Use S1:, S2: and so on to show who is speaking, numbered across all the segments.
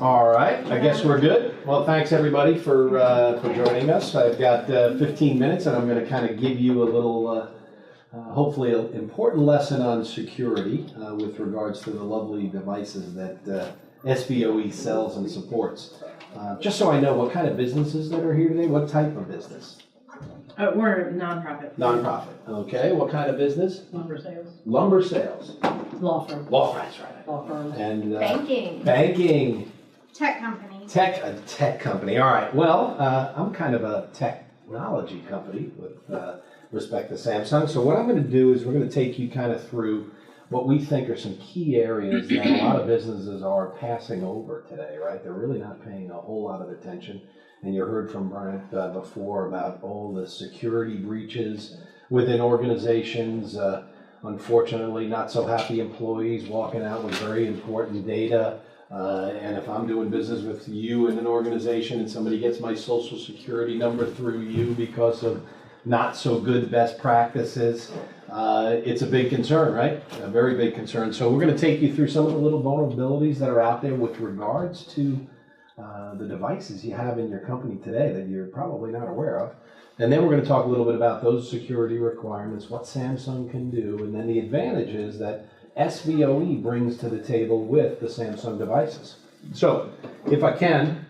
S1: All right, I guess we're good. Well, thanks everybody for joining us. I've got 15 minutes and I'm going to kind of give you a little, hopefully an important lesson on security with regards to the lovely devices that SBOE sells and supports. Just so I know what kind of businesses that are here today, what type of business?
S2: We're a nonprofit.
S1: Nonprofit, okay. What kind of business?
S2: Lumber sales.
S1: Lumber sales.
S2: Law firm.
S1: Law firm, that's right.
S2: Law firm.
S1: And
S3: Banking.
S1: banking.
S3: Tech company.
S1: A tech company. All right. Well, I'm kind of a technology company with respect to Samsung. So what I'm going to do is we're going to take you kind of through what we think are some key areas that a lot of businesses are passing over today, right? They're really not paying a whole lot of attention. And you heard from Brent before about all the security breaches within organizations. Unfortunately, not so happy employees walking out with very important data. And if I'm doing business with you in an organization and somebody gets my social security number through you because of not so good best practices, it's a big concern, right? A very big concern. So we're going to take you through some of the little vulnerabilities that are out there with regards to the devices you have in your company today that you're probably not aware of. And then we're going to talk a little bit about those security requirements, what Samsung can do, and then the advantages that SBOE brings to the table with the Samsung devices. So, if I can,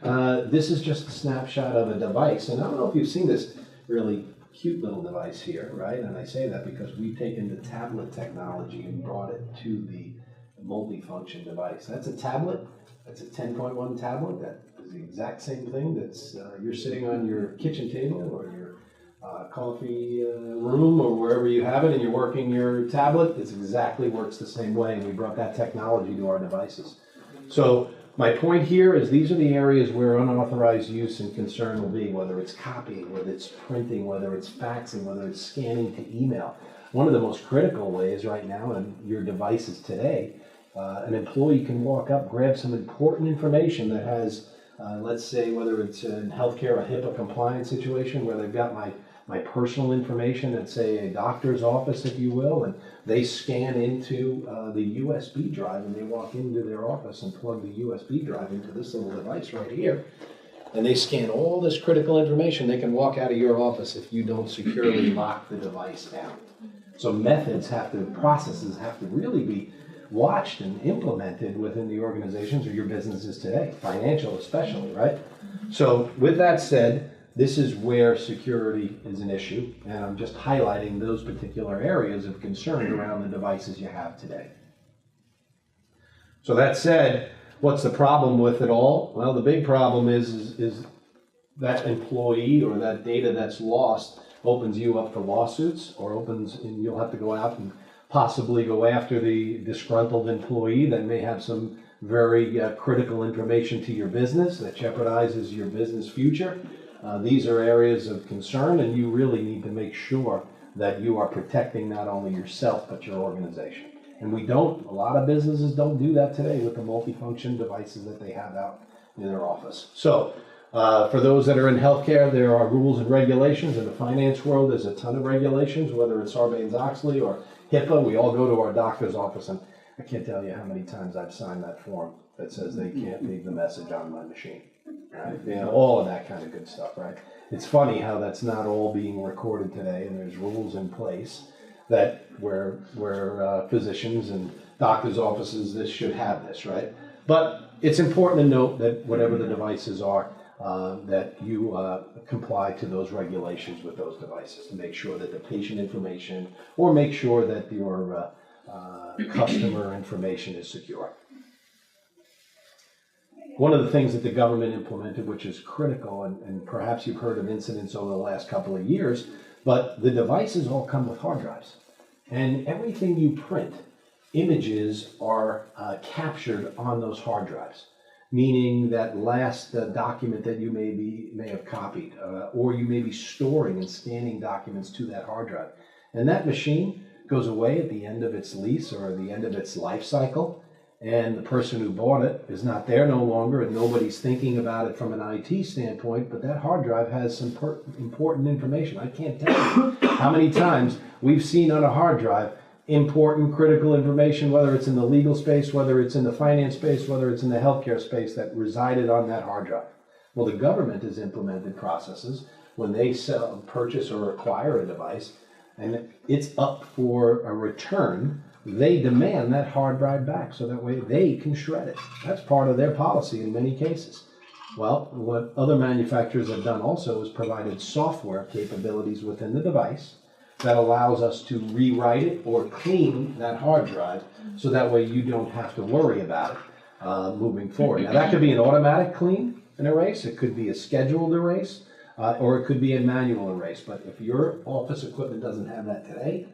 S1: this is just a snapshot of a device, and I don't know if you've seen this really cute little device here, right? And I say that because we've taken the tablet technology and brought it to the multifunction device. That's a tablet. That's a 10.1 tablet. That is the exact same thing that's you're sitting on your kitchen table or your coffee room or wherever you have it and you're working your tablet. It exactly works the same way, and we brought that technology to our devices. So my point here is these are the areas where unauthorized use and concern will be, whether it's copying, whether it's printing, whether it's faxing, whether it's scanning to email. One of the most critical ways right now in your devices today, an employee can walk up, grab some important information that has, let's say, whether it's in healthcare, a HIPAA compliance situation where they've got my personal information at, say, a doctor's office, if you will, and they scan into the USB drive and they walk into their office and plug the USB drive into this little device right here, and they scan all this critical information. They can walk out of your office if you don't securely lock the device down. So processes have to really be watched and implemented within the organizations or your businesses today, financial especially, right? So with that said, this is where security is an issue, and I'm just highlighting those particular areas of concern around the devices you have today. So that said, what's the problem with it all? Well, the big problem is that employee or that data that's lost opens you up for lawsuits, or and you'll have to go out and possibly go after the disgruntled employee that may have some very critical information to your business that jeopardizes your business future. These are areas of concern, and you really need to make sure that you are protecting not only yourself but your organization. And a lot of businesses don't do that today with the multifunction devices that they have out in their office. So for those that are in healthcare, there are rules and regulations. In the finance world, there's a ton of regulations, whether it's Sarbanes-Oxley or HIPAA. We all go to our doctor's office, and I can't tell you how many times I've signed that form that says they can't leave the message on my machine. Right? You know, all of that kind of good stuff, right? It's funny how that's not all being recorded today, and there's rules in place that where physicians and doctors' offices should have this, right? But it's important to note that whatever the devices are, that you comply to those regulations with those devices to make sure that the patient information or make sure that your customer information is secure. One of the things that the government implemented, which is critical, and perhaps you've heard of incidents over the last couple of years, but the devices all come with hard drives. And everything you print, images are captured on those hard drives, meaning that last document that you may have copied, or you may be storing and scanning documents to that hard drive. And that machine goes away at the end of its lease or the end of its life cycle, and the person who bought it is not there no longer, and nobody's thinking about it from an IT standpoint, but that hard drive has some important information. I can't tell you how many times we've seen on a hard drive important, critical information, whether it's in the legal space, whether it's in the finance space, whether it's in the healthcare space that resided on that hard drive. Well, the government has implemented processes when they sell, purchase, or acquire a device, and it's up for a return. They demand that hard drive back so that way they can shred it. That's part of their policy in many cases. Well, what other manufacturers have done also is provided software capabilities within the device that allows us to rewrite it or clean that hard drive so that way you don't have to worry about it moving forward. Now, that could be an automatic clean and erase, it could be a scheduled erase, or it could be a manual erase. But if your office equipment doesn't have that today,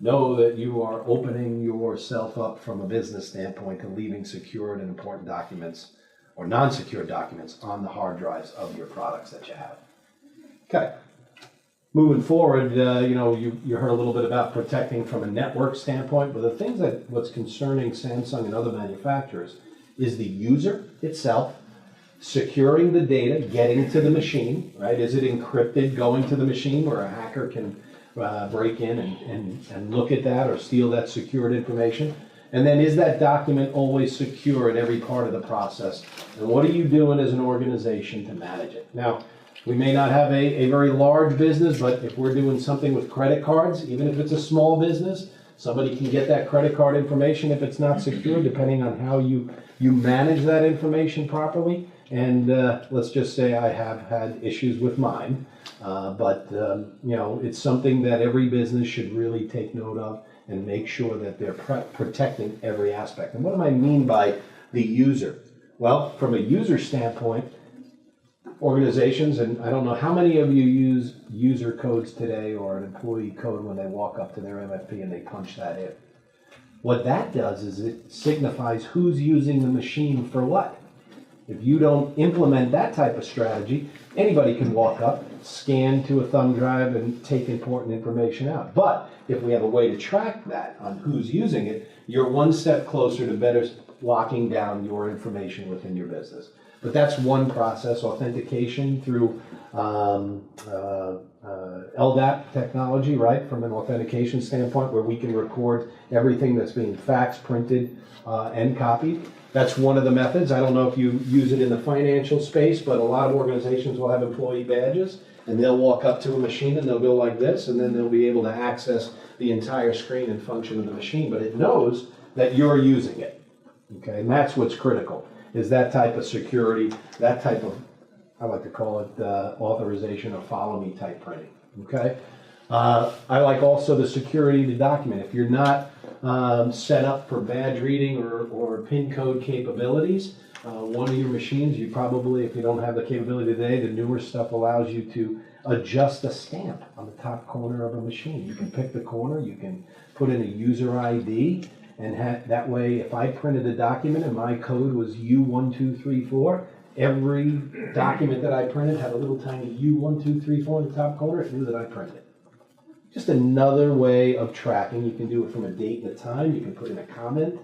S1: know that you are opening yourself up from a business standpoint to leaving secured and important documents or non-secure documents on the hard drives of your products that you have. Okay. Moving forward, you heard a little bit about protecting from a network standpoint, but the things what's concerning Samsung and other manufacturers is the user itself, securing the data, getting to the machine, right? Is it encrypted going to the machine where a hacker can break in and look at that or steal that secured information? And then is that document always secure at every part of the process? And what are you doing as an organization to manage it? Now, we may not have a very large business, but if we're doing something with credit cards, even if it's a small business, somebody can get that credit card information if it's not secure, depending on how you manage that information properly. And let's just say I have had issues with mine, but it's something that every business should really take note of and make sure that they're protecting every aspect. And what do I mean by the user? Well, from a user standpoint, organizations, and I don't know how many of you use user codes today or an employee code when they walk up to their MFP and they punch that in. What that does is it signifies who's using the machine for what. If you don't implement that type of strategy, anybody can walk up, scan to a thumb drive, and take important information out. But if we have a way to track that on who's using it, you're one step closer to better locking down your information within your business. But that's one process, authentication through LDAP technology, right, from an authentication standpoint, where we can record everything that's being faxed, printed, and copied. That's one of the methods. I don't know if you use it in the financial space, but a lot of organizations will have employee badges, and they'll walk up to a machine and they'll go like this, and then they'll be able to access the entire screen and function of the machine, but it knows that you're using it. Okay, and that's what's critical, is that type of security, that type of, I like to call it authorization or follow me type printing. Okay, I like also the security of the document. If you're not set up for badge reading or PIN code capabilities, one of your machines, you probably, if you don't have the capability today, the newer stuff allows you to adjust a stamp on the top corner of a machine. You can pick the corner, you can put in a user ID, and that way, if I printed a document and my code was U1234, every document that I printed had a little tiny U1234 in the top corner. It knew that I printed it. Just another way of tracking. You can do it from a date and a time. You can put in a comment.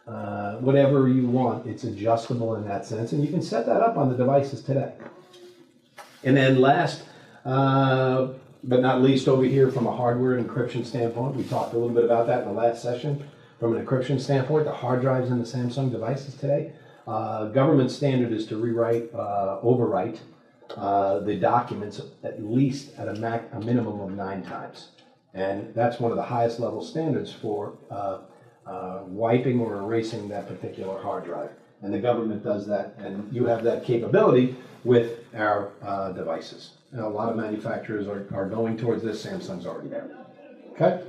S1: Whatever you want, it's adjustable in that sense, and you can set that up on the devices today. And then last, but not least, over here from a hardware and encryption standpoint, we talked a little bit about that in the last session. From an encryption standpoint, the hard drives in the Samsung devices today, government standard is to overwrite the documents at least at a minimum of 9 times. And that's one of the highest level standards for wiping or erasing that particular hard drive. And the government does that, and you have that capability with our devices. And a lot of manufacturers are going towards this. Samsung's already there. Okay?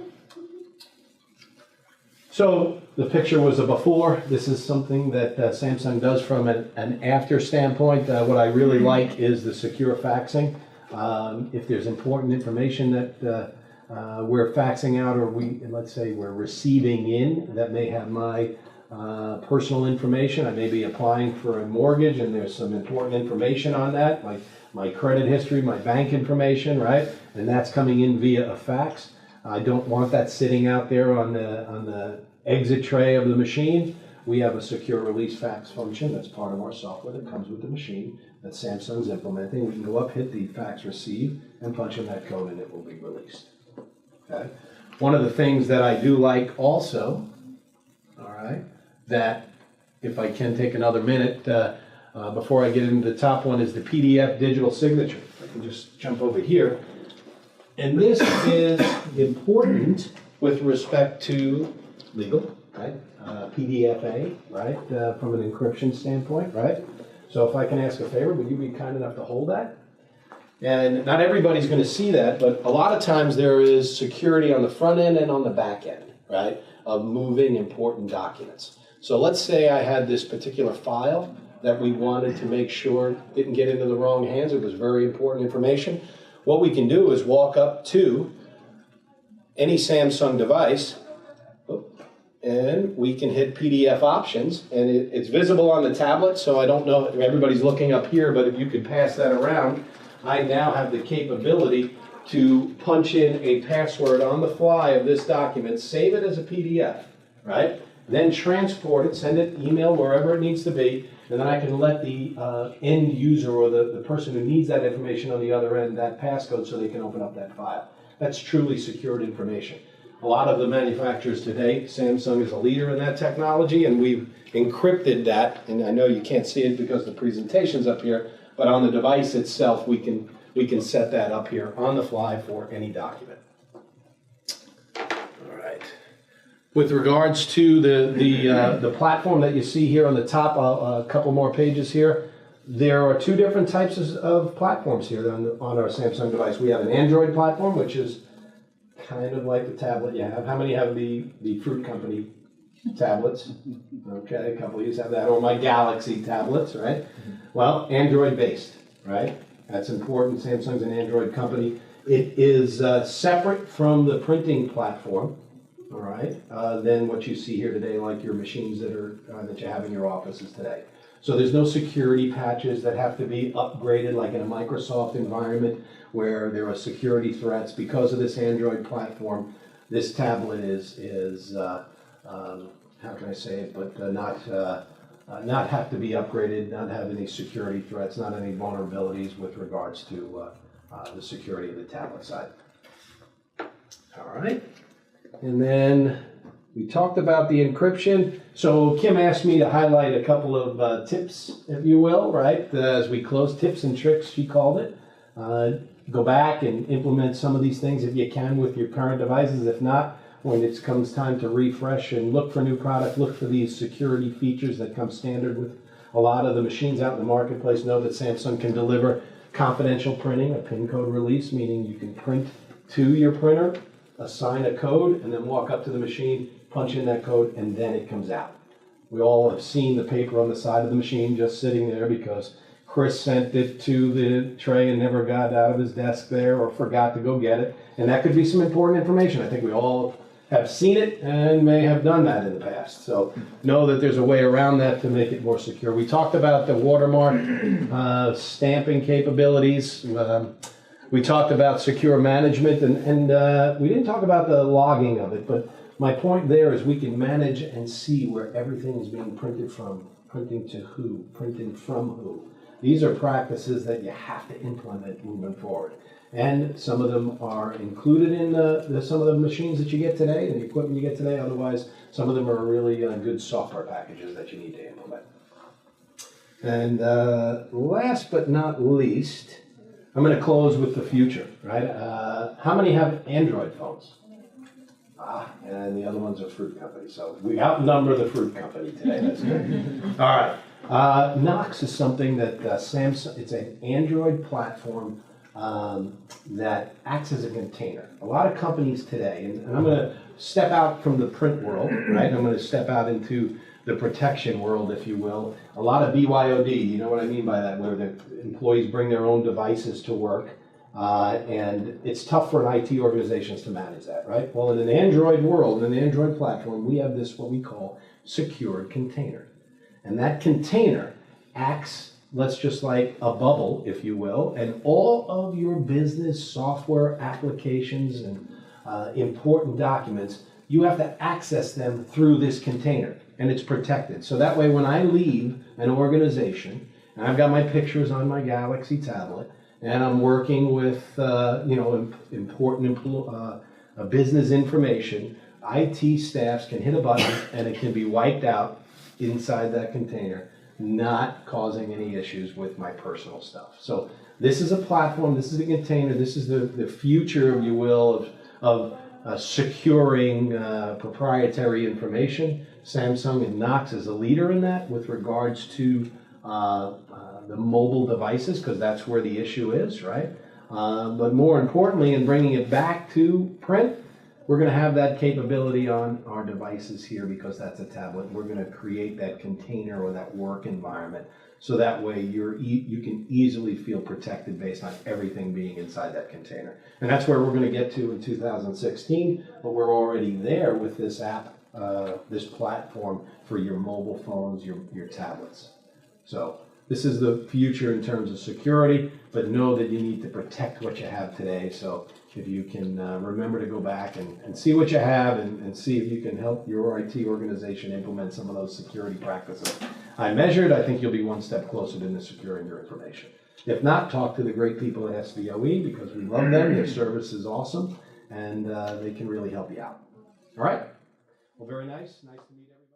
S1: So the picture was a before. This is something that Samsung does from an after standpoint. What I really like is the secure faxing. If there's important information that we're faxing out, or let's say we're receiving in, that may have my personal information. I may be applying for a mortgage and there's some important information on that, like my credit history, my bank information, right? And that's coming in via a fax. I don't want that sitting out there on the exit tray of the machine. We have a secure release fax function that's part of our software that comes with the machine that Samsung's implementing. We can go up, hit the fax receive, and punch in that code, and it will be released. Okay. One of the things that I do like also, all right, that if I can take another minute before I get into the top one, is the PDF digital signature. I can just jump over here. And this is important with respect to legal, right? PDFA, right, from an encryption standpoint, right? So if I can ask a favor, would you be kind enough to hold that? And not everybody's going to see that, but a lot of times there is security on the front end and on the back end, right, of moving important documents. So let's say I had this particular file that we wanted to make sure didn't get into the wrong hands. It was very important information. What we can do is walk up to any Samsung device, and we can hit PDF options, and it's visible on the tablet, so I don't know if everybody's looking up here, but if you could pass that around, I now have the capability to punch in a password on the fly of this document, save it as a PDF, right? Then transport it, send it, email, wherever it needs to be, and then I can let the end user or the person who needs that information on the other end that passcode so they can open up that file. That's truly secured information. A lot of the manufacturers today, Samsung is a leader in that technology, and we've encrypted that, and I know you can't see it because the presentation's up here, but on the device itself, we can set that up here on the fly for any document. All right. With regards to the platform that you see here on the top, a couple more pages here, there are two different types of platforms here on our Samsung device. We have an Android platform, which is kind of like the tablet you have. How many have the Fruit Company tablets? Okay, a couple of you have that, or my Galaxy tablets, right? Well, Android based, right? That's important. Samsung's an Android company. It is separate from the printing platform, all right, than what you see here today, like your machines that you have in your offices today. So there's no security patches that have to be upgraded like in a Microsoft environment where there are security threats. Because of this Android platform, this tablet is how can I say it, but not have to be upgraded, not have any security threats, not any vulnerabilities with regards to the security of the tablet side. All right, and then we talked about the encryption. So Kim asked me to highlight a couple of tips, if you will, right? As we close, tips and tricks, she called it. Go back and implement some of these things if you can with your current devices. If not, when it comes time to refresh and look for new product, look for these security features that come standard with a lot of the machines out in the marketplace. Know that Samsung can deliver confidential printing, a PIN code release, meaning you can print to your printer, assign a code, and then walk up to the machine, punch in that code, and then it comes out. We all have seen the paper on the side of the machine just sitting there because Chris sent it to the tray and never got out of his desk there or forgot to go get it. And that could be some important information. I think we all have seen it and may have done that in the past. So know that there's a way around that to make it more secure. We talked about the watermark stamping capabilities. We talked about secure management, and we didn't talk about the logging of it, but my point there is we can manage and see where everything is being printed from, printing to who, printing from who. These are practices that you have to implement moving forward. And some of them are included in some of the machines that you get today and the equipment you get today. Otherwise, some of them are really good software packages that you need to implement. And last but not least, I'm going to close with the future, right? How many have Android phones? And the other ones are Fruit Company. So we outnumber the Fruit Company today. That's good. All right. Knox is something that Samsung, it's an Android platform that acts as a container. A lot of companies today, and I'm going to step out from the print world, right? I'm going to step out into the protection world, if you will. A lot of BYOD, you know what I mean by that, where the employees bring their own devices to work. And it's tough for IT organizations to manage that, right? Well, in an Android world, in an Android platform, we have this, what we call secured container. And that container acts, let's just like a bubble, if you will, and all of your business software applications and important documents, you have to access them through this container, and it's protected. So that way, when I leave an organization, and I've got my pictures on my Galaxy tablet, and I'm working with important business information, IT staffs can hit a button and it can be wiped out inside that container, not causing any issues with my personal stuff. So this is a platform, this is a container, this is the future, if you will, of securing proprietary information. Samsung and Knox is a leader in that with regards to the mobile devices, because that's where the issue is, right? But more importantly, in bringing it back to print, we're going to have that capability on our devices here because that's a tablet. We're going to create that container or that work environment so that way you can easily feel protected based on everything being inside that container. And that's where we're going to get to in 2016, but we're already there with this app, this platform for your mobile phones, your tablets. So this is the future in terms of security, but know that you need to protect what you have today. So if you can remember to go back and see what you have and see if you can help your IT organization implement some of those security practices I measured, I think you'll be one step closer to securing your information. If not, talk to the great people at SVOE because we love them. Their service is awesome, and they can really help you out. All right? Well, very nice. Nice to meet everybody.